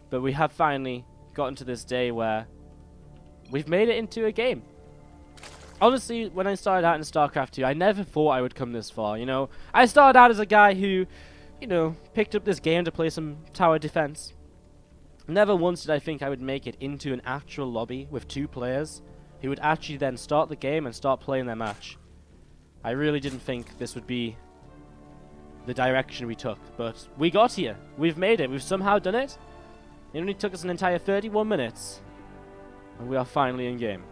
But we have finally gotten to this day where we've made it into a game. Honestly, when I started out in StarCraft 2, I never thought I would come this far, you know. I started out as a guy who, you know, picked up this game to play some tower defense. Never once did I think I would make it into an actual lobby with 2 players who would actually then start the game and start playing their match. I really didn't think this would be the direction we took, but we got here. We've made it. We've somehow done it. It only took us an entire 31 minutes, and we are finally in game.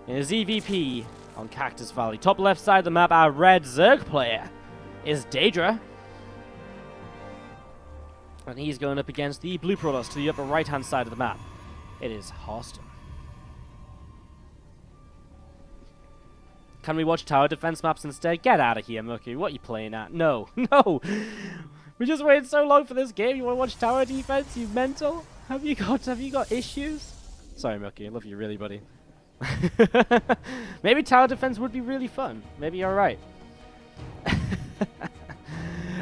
In a ZVP on Cactus Valley. Top left side of the map, our red Zerg player is daydrA. And he's going up against the blue Protoss to the upper right hand side of the map. It is Harstem. Can we watch tower defense maps instead? Get out of here, Mookie. What are you playing at? No. No! We just waited so long for this game. You want to watch tower defense? You mental? Have you got issues? Sorry, Mookie. I love you really, buddy. Maybe tower defense would be really fun. Maybe you're right.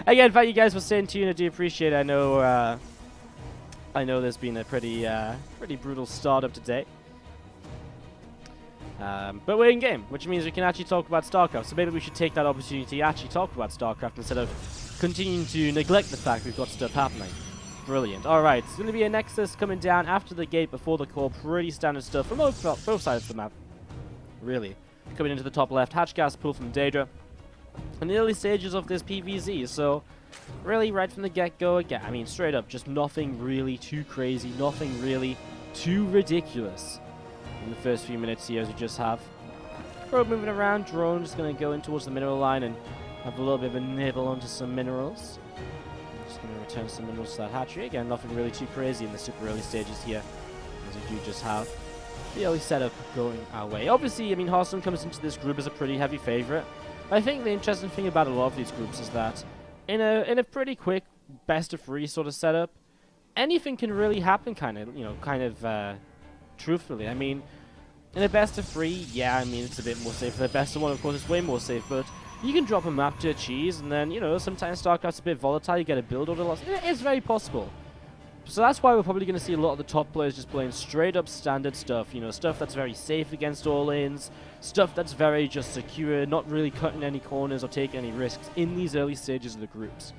Again, thank you guys for staying tuned. I do appreciate it. I know there's been a pretty brutal start up today. But we're in game, which means we can actually talk about StarCraft. So maybe we should take that opportunity to actually talk about StarCraft instead of continuing to neglect the fact we've got stuff happening. Brilliant. Alright, it's going to be a Nexus coming down after the gate, before the core. Pretty standard stuff from both sides of the map. Really. Coming into the top left, hatch gas pull from daydrA. In the early stages of this PvZ, so really right from the get-go again. I mean, straight up, just nothing really too crazy, nothing really too ridiculous in the first few minutes here as we just have. Probe moving around, drone just going to go in towards the mineral line and have a little bit of a nibble onto some minerals. Just going to return some minerals to that hatchery. Again, nothing really too crazy in the super early stages here, as we do just have the early setup going our way. Obviously, I mean, Harstem comes into this group as a pretty heavy favorite. I think the interesting thing about a lot of these groups is that in a pretty quick best-of-3 sort of setup, anything can really happen truthfully. I mean, in a best-of-3, yeah, I mean, it's a bit more safe. The best-of-1, of course, is way more safe, but you can drop a map to a cheese, and then, you know, sometimes StarCraft's a bit volatile, you get a build order loss. It's very possible. So that's why we're probably going to see a lot of the top players just playing straight-up standard stuff, you know, stuff that's very safe against all-ins, stuff that's very just secure, not really cutting any corners or taking any risks in these early stages of the groups.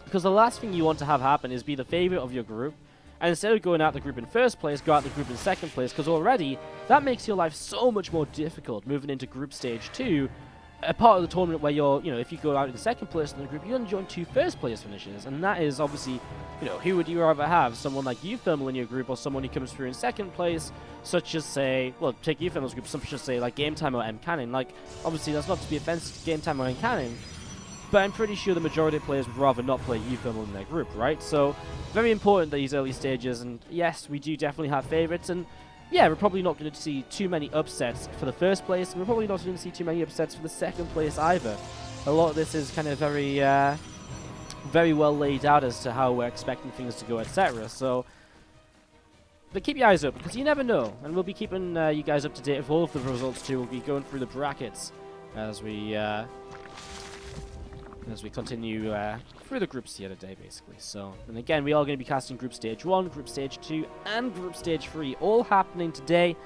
Because the last thing you want to have happen is be the favorite of your group, and instead of going out the group in first place, go out the group in second place, because already that makes your life so much more difficult moving into group stage 2, a part of the tournament where you're, you know, if you go out in second place in the group, you're going to join 2 first place finishes, and that is obviously, you know, who would you rather have? Someone like uThermal in your group, or someone who comes through in second place, such as, say, well, take uThermal's group, such as, say, like Game Time or M-Cannon. Like, obviously, that's not to be offensive to Game Time or M-Cannon, but I'm pretty sure the majority of players would rather not play uThermal in their group, right? So, very important these early stages, and yes, we do definitely have favorites, and yeah, we're probably not going to see too many upsets for the first place, and we're probably not going to see too many upsets for the second place either. A lot of this is kind of very well laid out as to how we're expecting things to go, etc. So, but keep your eyes open, because you never know, and we'll be keeping you guys up to date with all of the results too. We'll be going through the brackets as we continue through the groups here today, basically. So, and again, we are going to be casting Group Stage 1, Group Stage 2, and Group Stage 3, all happening today.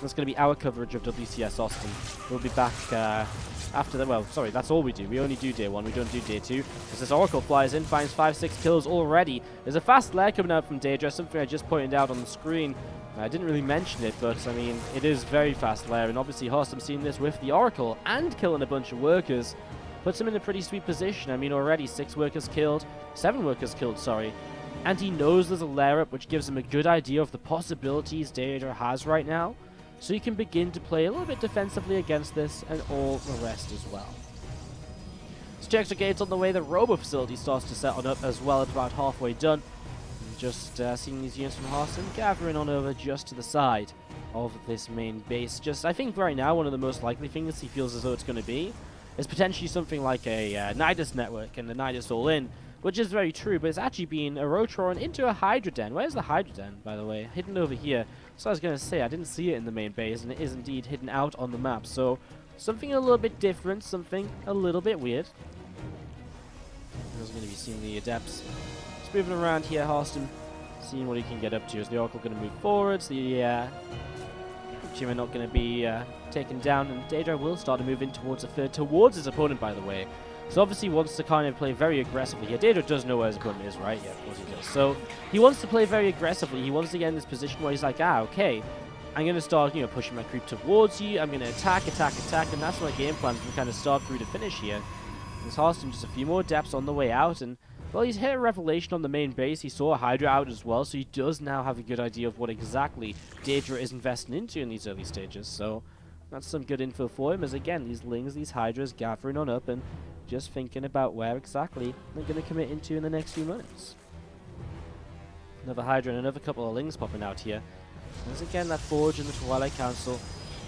That's going to be our coverage of WCS Austin. We'll be back after that. Well, sorry, that's all we do. We only do Day 1, we don't do Day 2. Because this Oracle flies in, finds 5-6 kills already. There's a fast lair coming out from daydrA, something I just pointed out on the screen. I didn't really mention it, but, I mean, it is very fast lair, and obviously Harstem seeing this with the Oracle and killing a bunch of workers puts him in a pretty sweet position. I mean, already 7 workers killed, sorry. And he knows there's a lair up, which gives him a good idea of the possibilities daydrA has right now. So he can begin to play a little bit defensively against this and all the rest as well. So extra gates on the way, the Robo facility starts to set on up as well. It's about halfway done. And just seeing these units from Harstem gathering on over just to the side of this main base. Just, I think right now, one of the most likely things he feels as though it's going to be is potentially something like a Nidus network and the Nidus all-in, which is very true, but it's actually been a Rotron into a Hydra Den. Where's the Hydra Den, by the way? Hidden over here. So I was going to say, I didn't see it in the main base, and it is indeed hidden out on the map. So, something a little bit different, something a little bit weird. I was going to be seeing the Adepts. moving around here, Harstem, seeing what he can get up to. Is the Oracle going to move forwards? The Team are not going to be taken down, and daydrA will start to move in towards the third, towards his opponent, by the way. So obviously he wants to kind of play very aggressively here. daydrA does know where his opponent is, right? Yeah, of course he does. So he wants to play very aggressively. He wants to get in this position where he's like, okay, I'm going to start, pushing my creep towards you. I'm going to attack, and that's my game plan from kind of start through to finish here. There's Harstem just a few more depths on the way out, and well, he's hit a revelation on the main base. He saw a Hydra out as well, so he does now have a good idea of what exactly daydrA is investing into in these early stages. So that's some good info for him, as again, these Lings, these Hydras gathering on up and just thinking about where exactly they're going to commit into in the next few minutes. Another Hydra and another couple of Lings popping out here. There's again that Forge and the Twilight Council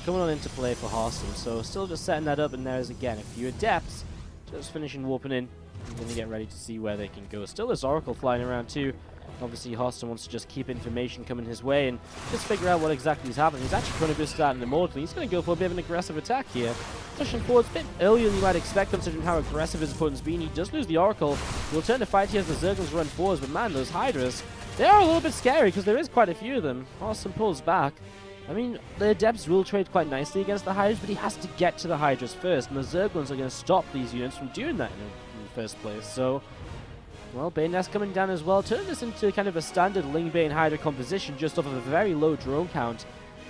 coming on into play for Harstem. So still just setting that up, and there's again a few Adepts just finishing warping in. I'm going to get ready to see where they can go. Still this Oracle flying around too. Obviously Harstem wants to just keep information coming his way and just figure out what exactly is happening. He's actually going to go start an Immortal. He's going to go for a bit of an aggressive attack here. Pushing forwards a bit earlier than you might expect considering how aggressive his opponent's been. He does lose the Oracle. He'll turn to fight here as the Zerglings run forwards, but man, those Hydras, they are a little bit scary because there is quite a few of them. Harstem pulls back. I mean, the Adepts will trade quite nicely against the Hydras, but he has to get to the Hydras first, and the Zerglings are going to stop these units from doing that in the first place. So, well, Bane Nest coming down as well. Turn this into kind of a standard Ling Bane Hydra composition just off of a very low drone count.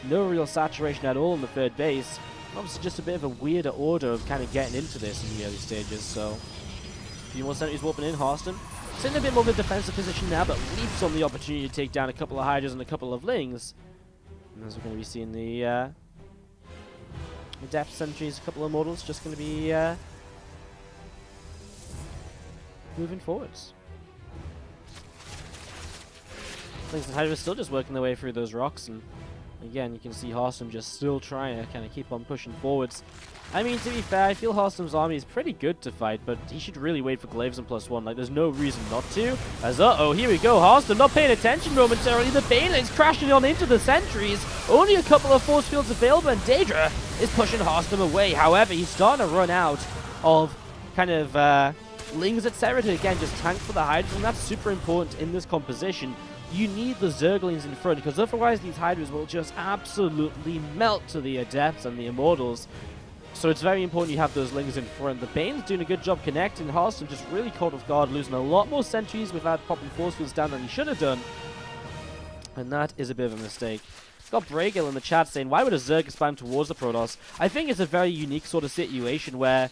No real saturation at all in the third base. Obviously just a bit of a weirder order of kind of getting into this in the early stages. So, a few more sentries warping in. Harstem sitting in a bit more of a defensive position now, but leaps on the opportunity to take down a couple of Hydras and a couple of Lings. And as we're going to be seeing the Adept sentries, a couple of Immortals just going to be moving forwards. Lings and Hydra still just working their way through those rocks, and again, you can see Harstem just still trying to kind of keep on pushing forwards. I mean, to be fair, I feel Harstem's army is pretty good to fight, but he should really wait for Glaives and +1. Like, there's no reason not to. As, uh-oh, here we go. Harstem not paying attention momentarily. The Banelings crashing on into the sentries. Only a couple of force fields available, and daydrA is pushing Harstem away. However, he's starting to run out of kind of Lings, etc. to, again, just tank for the Hydras, and that's super important in this composition. You need the Zerglings in front, because otherwise these Hydras will just absolutely melt to the Adepts and the Immortals. So it's very important you have those Lings in front. The Bane's doing a good job connecting. Harstem just really caught off guard, losing a lot more sentries without popping force fields down than he should have done. And that is a bit of a mistake. We've got Braygil in the chat saying, why would a Zerg spam towards the Protoss? I think it's a very unique sort of situation where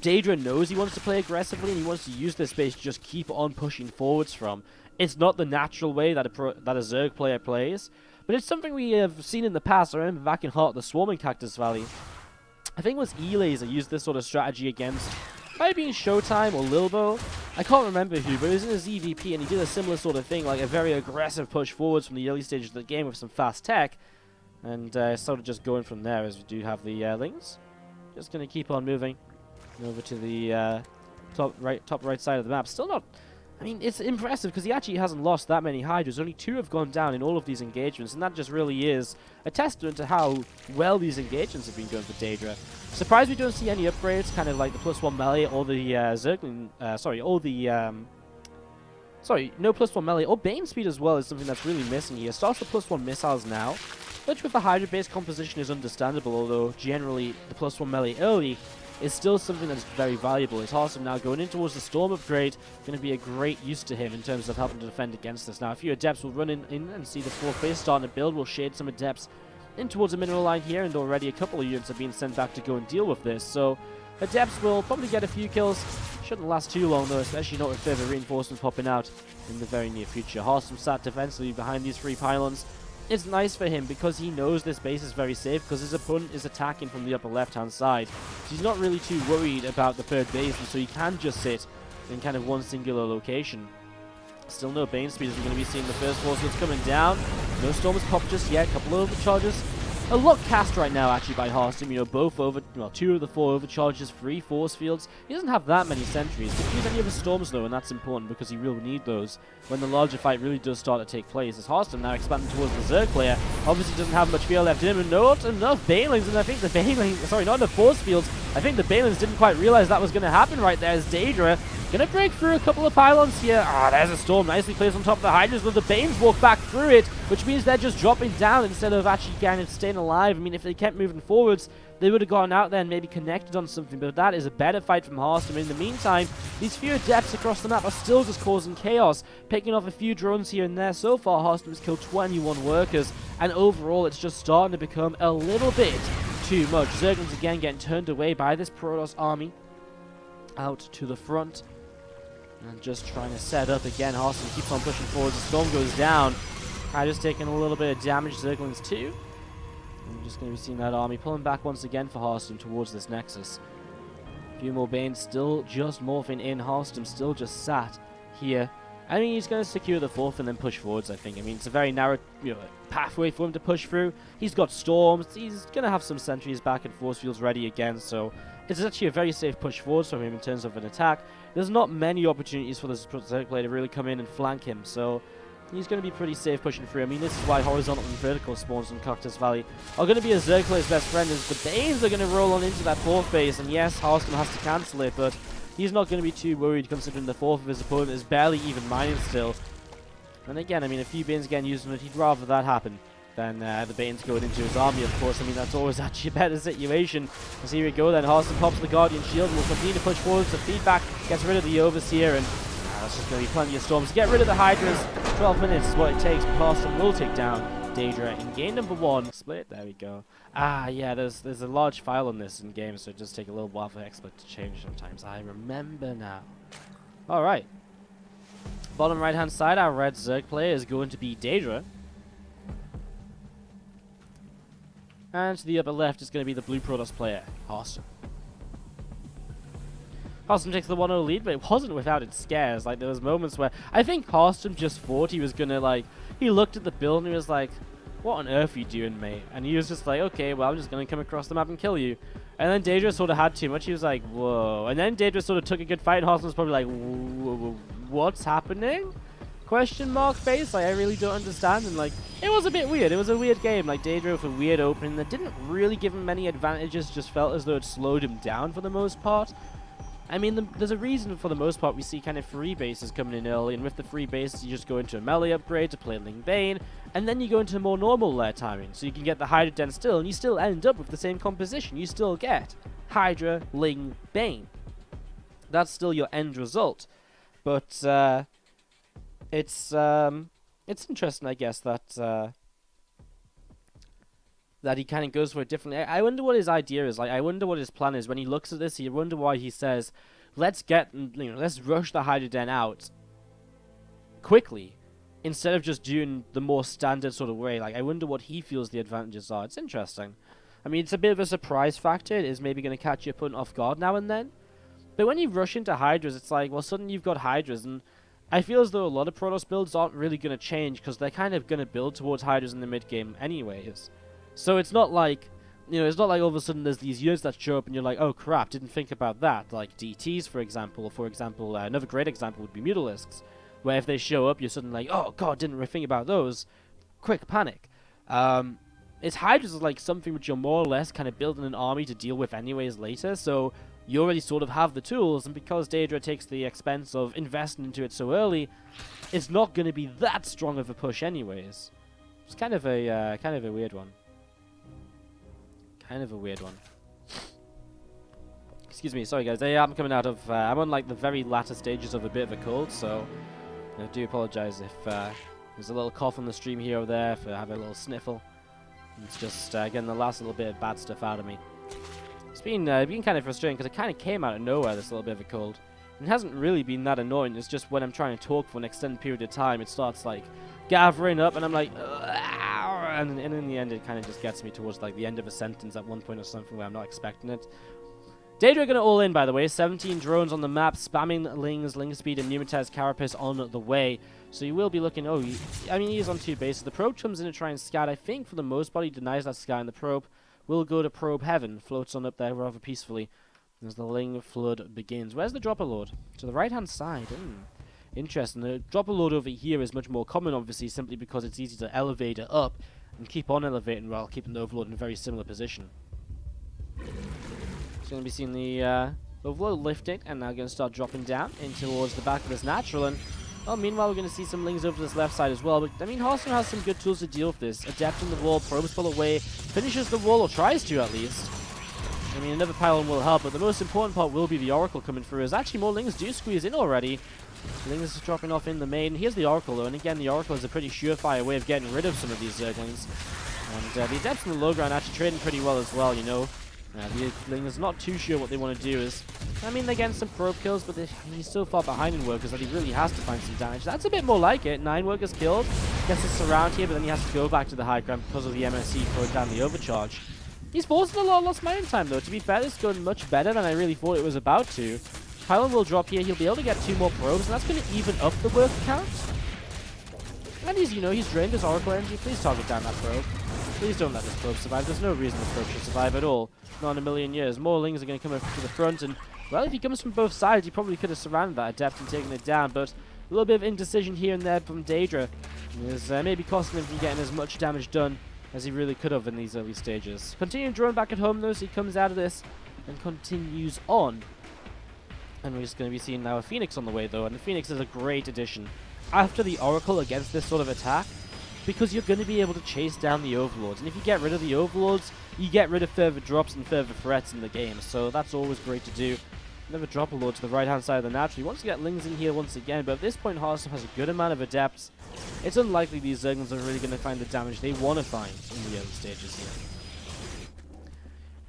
daydrA knows he wants to play aggressively and he wants to use this space to just keep on pushing forwards from. It's not the natural way that a Zerg player plays, but it's something we have seen in the past. I remember back in Heart of the Swarming Cactus Valley, I think it was E-Laser used this sort of strategy against, might be Showtime or Lilbo. I can't remember who, but it was in his EVP and he did a similar sort of thing, like a very aggressive push forwards from the early stages of the game with some fast tech. And sort of just going from there as we do have the Lings. Just going to keep on moving over to the top right side of the map. Still not... I mean, it's impressive because he actually hasn't lost that many Hydras. Only 2 have gone down in all of these engagements, and that just really is a testament to how well these engagements have been going for daydrA. Surprised we don't see any upgrades, kind of like the +1 melee or the Zergling, no +1 melee or Bane speed as well is something that's really missing here. Starts with +1 missiles now, which with the Hydra-based composition is understandable, although generally the +1 melee early is still something that's very valuable. It's Harstem now going in towards the Storm upgrade, going to be a great use to him in terms of helping to defend against this. Now, a few Adepts will run in and see the 4th base starting to build. We'll shade some Adepts in towards the mineral line here, and already a couple of units have been sent back to go and deal with this. So, Adepts will probably get a few kills. Shouldn't last too long, though, especially not with further reinforcements popping out in the very near future. Harstem sat defensively behind these 3 pylons. It's nice for him because he knows this base is very safe because his opponent is attacking from the upper left-hand side. So he's not really too worried about the 3rd base, and so he can just sit in kind of one singular location. Still no Bane speed as we're going to be seeing the first force fields coming down. No Stormers popped just yet. A couple of overcharges. A lot cast right now actually by Harstem. You know, both over, well, 2 of the 4 overcharges, 3 force fields. He doesn't have that many sentries. He can use any of his storms though, and that's important because he will need those when the larger fight really does start to take place. As Harstem now expanding towards the Zerg player, obviously doesn't have much fear left in him, and not enough Banelings, and I think the Banelings, sorry, not enough force fields. I think the Banelings didn't quite realize that was going to happen right there as daydrA Gonna break through a couple of pylons here. Ah, there's a storm nicely placed on top of the Hydras, but the Banes walk back through it, which means they're just dropping down instead of actually kind of staying alive. I mean, if they kept moving forwards, they would have gone out there and maybe connected on something, but that is a better fight from Harstem. In the meantime, these few adepts across the map are still just causing chaos, picking off a few drones here and there. So far, Harstem has killed 21 workers, and overall, it's just starting to become a little bit too much. Zerglings again getting turned away by this Protoss army out to the front. And just trying to set up again. Harstem keeps on pushing forward. The storm goes down. Hydra's taking a little bit of damage. Zerglings too. I'm just going to be seeing that army pulling back once again for Harstem towards this Nexus. A few more Banes still just morphing in. Harstem still just sat here. I mean, he's going to secure the fourth and then push forwards, I think. I mean, it's a very narrow pathway for him to push through. He's got storms. He's going to have some sentries back and force fields ready again, so it's actually a very safe push forwards from him in terms of an attack. There's not many opportunities for this Zerg player to really come in and flank him, so he's going to be pretty safe pushing through. I mean, this is why horizontal and vertical spawns in Cactus Valley are going to be a Zerg player's best friend, as the Banes are going to roll on into that fourth base, and yes, Harstem has to cancel it, but he's not going to be too worried considering the fourth of his opponent is barely even mining still. And again, I mean, a few Banes again using it, he'd rather that happen than the Banes going into his army, of course. I mean, that's always actually a better situation. As here we go then, Harstem pops the Guardian Shield and will continue to push forward. The feedback gets rid of the Overseer, and that's just going to be plenty of storms. Get rid of the Hydras. 12 minutes is what it takes, but Harstem will take down daydrA in game number 1. Split, there we go. Ah, yeah, there's a large file on this in game, so it does take a little while for XSplit to change sometimes. I remember now. Alright. Bottom right-hand side, our red Zerg player is going to be daydrA. And to the upper left is going to be the blue Protoss player, Harstem. Harstem takes the 1-0 lead, but it wasn't without its scares. Like, there was moments where I think Harstem just thought he was going to, like, he looked at the build and he was like, what on earth are you doing, mate? And he was just like, okay, well, I'm just going to come across the map and kill you. And then daydrA sort of had too much. He was like, whoa. And then daydrA sort of took a good fight, and Harstem was probably like, what's happening? Question mark face? Like, I really don't understand. And, like, it was a bit weird. It was a weird game. Like, daydrA with a weird opening that didn't really give him many advantages, just felt as though it slowed him down for the most part. I mean, there's a reason for the most part we see kind of free bases coming in early, and with the free bases you just go into a melee upgrade to play Ling Bane, and then you go into more normal lair timing, so you can get the Hydra Den still, and you still end up with the same composition. You still get Hydra, Ling, Bane. That's still your end result. But it's interesting, I guess, that that he kind of goes for it differently. I wonder what his idea is. Like, I wonder what his plan is when he looks at this. I wonder why he says, let's rush the Hydra Den out quickly instead of just doing the more standard sort of way. Like, I wonder what he feels the advantages are. It's interesting. I mean, it's a bit of a surprise factor. It is maybe going to catch your opponent off guard now and then. But when you rush into Hydras, it's like, well, suddenly you've got Hydras, and I feel as though a lot of Protoss builds aren't really going to change because they're kind of going to build towards Hydras in the mid game anyways. So it's not like, it's not like all of a sudden there's these units that show up and you're like, oh crap, didn't think about that. Like DTs, for example. Or for example, another great example would be Mutalisks, where if they show up, you're suddenly like, oh god, didn't really think about those. Quick panic. It's Hydras is like something which you're more or less kind of building an army to deal with anyways later, so you already sort of have the tools, and because daydrA takes the expense of investing into it so early, it's not going to be that strong of a push anyways. It's kind of a weird one. Kind of a weird one. Excuse me, sorry guys. I'm coming out of. I'm on like the very latter stages of a bit of a cold, so I do apologize if there's a little cough on the stream here or there. If I have a little sniffle, it's just getting the last little bit of bad stuff out of me. It's been kind of frustrating because it kind of came out of nowhere. This little bit of a cold. It hasn't really been that annoying. It's just when I'm trying to talk for an extended period of time, it starts like gathering up, and I'm like. And in the end, it kind of just gets me towards like the end of a sentence at one point or something where I'm not expecting it. daydrA gonna all in, by the way. 17 drones on the map, spamming Lings, Ling Speed, and Pneumatized Carapace on the way. So you will be looking. Oh, I mean, he's on 2 bases. The probe comes in to try and scout. I think for the most part, he denies that scout, and the probe will go to probe heaven. Floats on up there rather peacefully as the Ling flood begins. Where's the Dropper Lord? To the right-hand side. Interesting. The Dropper Lord over here is much more common, obviously, simply because it's easy to elevate it up and keep on elevating while keeping the Overlord in a very similar position. So going to be seeing the Overload lifting, and now going to start dropping down in towards the back of this natural. And well, meanwhile, we're going to see some lings over to this left side as well. But I mean, Harstem has some good tools to deal with this. Adept in the wall, probes pull away, finishes the wall, or tries to at least. I mean, another pylon will help, but the most important part will be the Oracle coming through, as actually more lings do squeeze in already. Lings is dropping off in the main. Here's the Oracle, though, and again, the Oracle is a pretty surefire way of getting rid of some of these Zerglings. And the Adepts in the low ground actually trading pretty well as well, you know. The Ling is not too sure what they want to do. I mean, they're getting some probe kills, but he's so far behind in workers that he really has to find some damage. That's a bit more like it. 9 workers killed. Gets his surround here, but then he has to go back to the high ground because of the MSC throwing down the overcharge. He's forcing a lot of lost mining time, though. To be fair, this is going much better than I really thought it was about to. Pylon will drop here. He'll be able to get 2 more probes, and that's going to even up the work count. And he's, you know, he's drained his Oracle energy. Please target down that probe. Please don't let this probe survive. There's no reason this probe should survive at all. Not in a million years. More lings are going to come up to the front, and, well, if he comes from both sides, he probably could have surrounded that Adept and taken it down, but a little bit of indecision here and there from daydrA is maybe costing him from getting as much damage done as he really could have in these early stages. Continuing drone back at home, though, so he comes out of this and continues on. And we're just going to be seeing now a Phoenix on the way, though, and the Phoenix is a great addition after the Oracle against this sort of attack, because you're going to be able to chase down the Overlords. And if you get rid of the Overlords, you get rid of further drops and further threats in the game. So that's always great to do. Another Dropper Lord to the right-hand side of the natural. He wants to get lings in here once again, but at this point, Harstem has a good amount of Adepts. It's unlikely these Zerglings are really going to find the damage they want to find in the early stages here.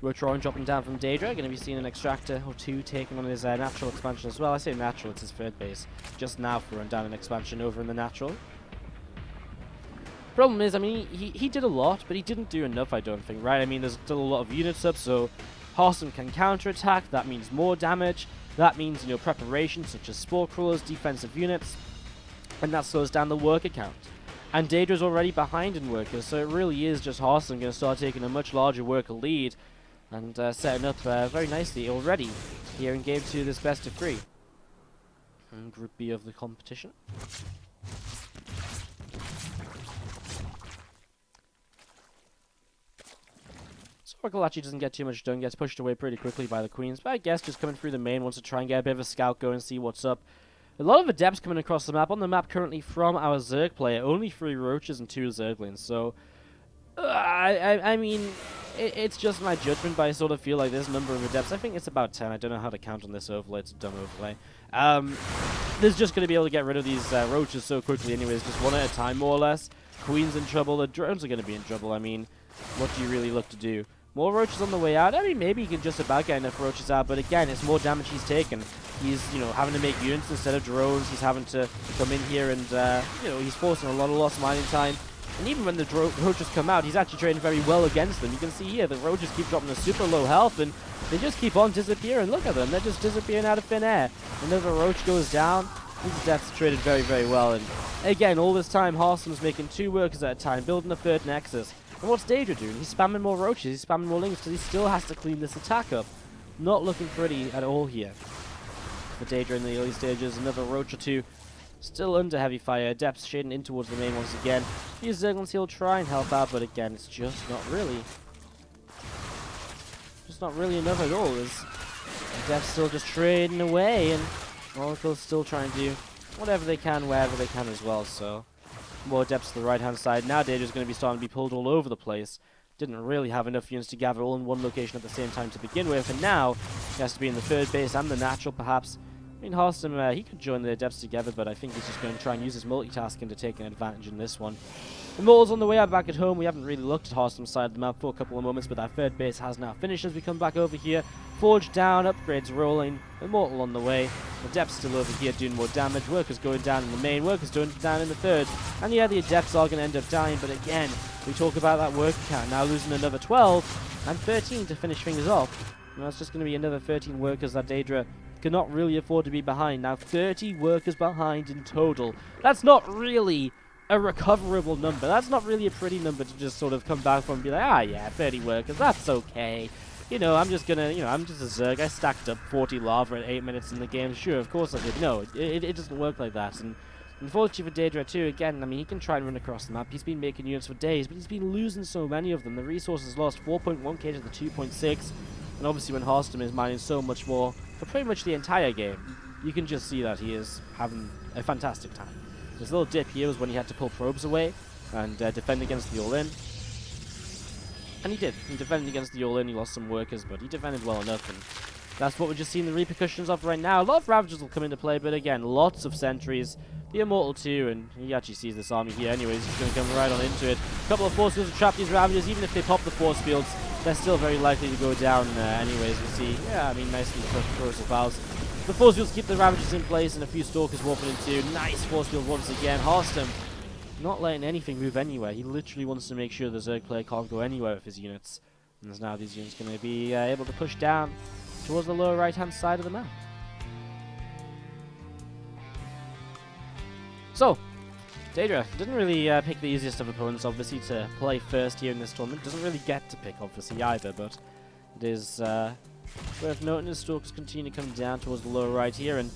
Rotoron dropping down from daydrA. Going to be seeing an Extractor or 2 taking on his natural expansion as well. I say natural, it's his third base. Just now throwing down an expansion over in the natural. Problem is, I mean, he did a lot, but he didn't do enough, I don't think, right? I mean, there's still a lot of units up, so Harstem can counterattack. That means more damage. That means, you know, preparation, such as Spore Crawlers, defensive units, and that slows down the worker count. And daydrA's already behind in workers, so it really is just Harstem going to start taking a much larger worker lead and setting up very nicely already here in Game 2 this best of 3. And Group B of the competition. Oracle actually doesn't get too much done, gets pushed away pretty quickly by the Queens, but I guess just coming through the main wants to try and get a bit of a scout going and see what's up. A lot of Adepts coming across the map. On the map currently from our Zerg player, only 3 Roaches and 2 Zerglings, so I mean, it's just my judgment, but I sort of feel like this number of Adepts, I think it's about 10. I don't know how to count on this overlay, it's a dumb overlay. There's just going to be able to get rid of these Roaches so quickly anyways, just one at a time more or less. Queen's in trouble, the drones are going to be in trouble. I mean, what do you really look to do? More Roaches on the way out. I mean, maybe he can just about get enough Roaches out, but again, it's more damage he's taken. He's, you know, having to make units instead of drones. He's having to come in here and, you know, he's forcing a lot of lost mining time. And even when the Roaches come out, he's actually trading very well against them. You can see here, the Roaches keep dropping a super low health, and they just keep on disappearing. Look at them, they're just disappearing out of thin air. Another Roach goes down. These deaths are traded very, very well. And again, all this time, Harstem's making 2 workers at a time, building a 3rd Nexus. And what's daydrA doing? He's spamming more Roaches, he's spamming more lings, because he still has to clean this attack up. Not looking pretty at all here for daydrA in the early stages. Another Roach or 2 still under heavy fire. Adepts shading in towards the main once again. These Zerglings, he'll try and help out, but again, it's just not really enough at all. As Adepts still just trading away, and Oracle's still trying to do whatever they can, wherever they can as well, so more Adepts to the right-hand side. Now daydrA's going to be starting to be pulled all over the place. Didn't really have enough units to gather all in one location at the same time to begin with, and now he has to be in the 3rd base and the natural, perhaps. I mean, Harstem, he could join the Adepts together, but I think he's just going to try and use his multitasking to take an advantage in this one. Immortals on the way out back at home. We haven't really looked at Harstem's side of the map for a couple of moments, but that 3rd base has now finished as we come back over here. Forge down, upgrades rolling, Immortal on the way. Adepts still over here doing more damage. Workers going down in the main, Workers going down in the 3rd. And yeah, the Adepts are going to end up dying, but again, we talk about that worker count. Now losing another 12 and 13 to finish things off. And that's just going to be another 13 workers that daydrA cannot really afford to be behind. Now 30 workers behind in total. That's not really a recoverable number. That's not really a pretty number to just sort of come back from and be like, ah yeah, 30 workers, that's okay. You know, I'm just gonna, you know, I'm just a Zerg. I stacked up 40 lava at 8 minutes in the game. Sure, of course I did. No, it doesn't work like that. And unfortunately for daydrA too, again, I mean, he can try and run across the map. He's been making units for days, but he's been losing so many of them. The resources lost 4.1k to the 2.6. And obviously when Harstem is mining so much more for pretty much the entire game, you can just see that he is having a fantastic time. This little dip here was when he had to pull probes away and defend against the all-in. And he did. He defended against the all-in, he lost some workers, but he defended well enough, and that's what we're just seeing the repercussions of right now. A lot of Ravagers will come into play, but again, lots of sentries. The Immortal too, and he actually sees this army here anyways. He's going to come right on into it. A couple of force fields to trap these Ravagers. Even if they pop the force fields, they're still very likely to go down anyways. We see, yeah, I mean, nicely put Corrosive Valves. The force fields keep the Ravagers in place, and a few Stalkers warping into. Nice force field once again. Harstem not letting anything move anywhere. He literally wants to make sure the Zerg player can't go anywhere with his units. And now these units going to be able to push down towards the lower right-hand side of the map. So, daydrA didn't really pick the easiest of opponents, obviously, to play first here in this tournament. Doesn't really get to pick, obviously, either, but it is worth noting as Stalkers continue to come down towards the lower right here, and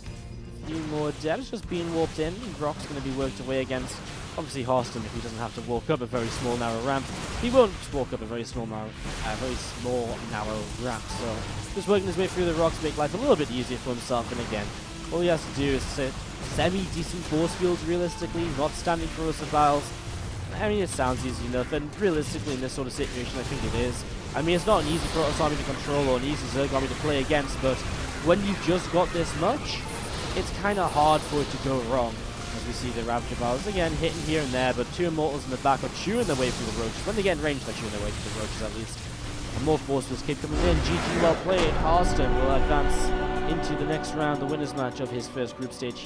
a few more devs just being warped in. Brock's going to be worked away against, obviously, Harstem, if he doesn't have to walk up a very small, narrow ramp. He won't walk up a very small, narrow ramp, so just working his way through the rocks to make life a little bit easier for himself, and again, all he has to do is sit semi-decent force fields realistically, not standing Corrosive Valves. I mean, it sounds easy enough, and realistically in this sort of situation I think it is. I mean, it's not an easy Protoss army to control or an easy Zerg army to play against, but when you've just got this much, it's kind of hard for it to go wrong. As we see the Ravager Valves again hitting here and there, but two Immortals in the back are chewing their way through the roaches. When they get in range, they're chewing their way through the roaches at least. And more force fields keep coming in. GG well played. Harstem will advance into the next round, the winners match of his first group stage.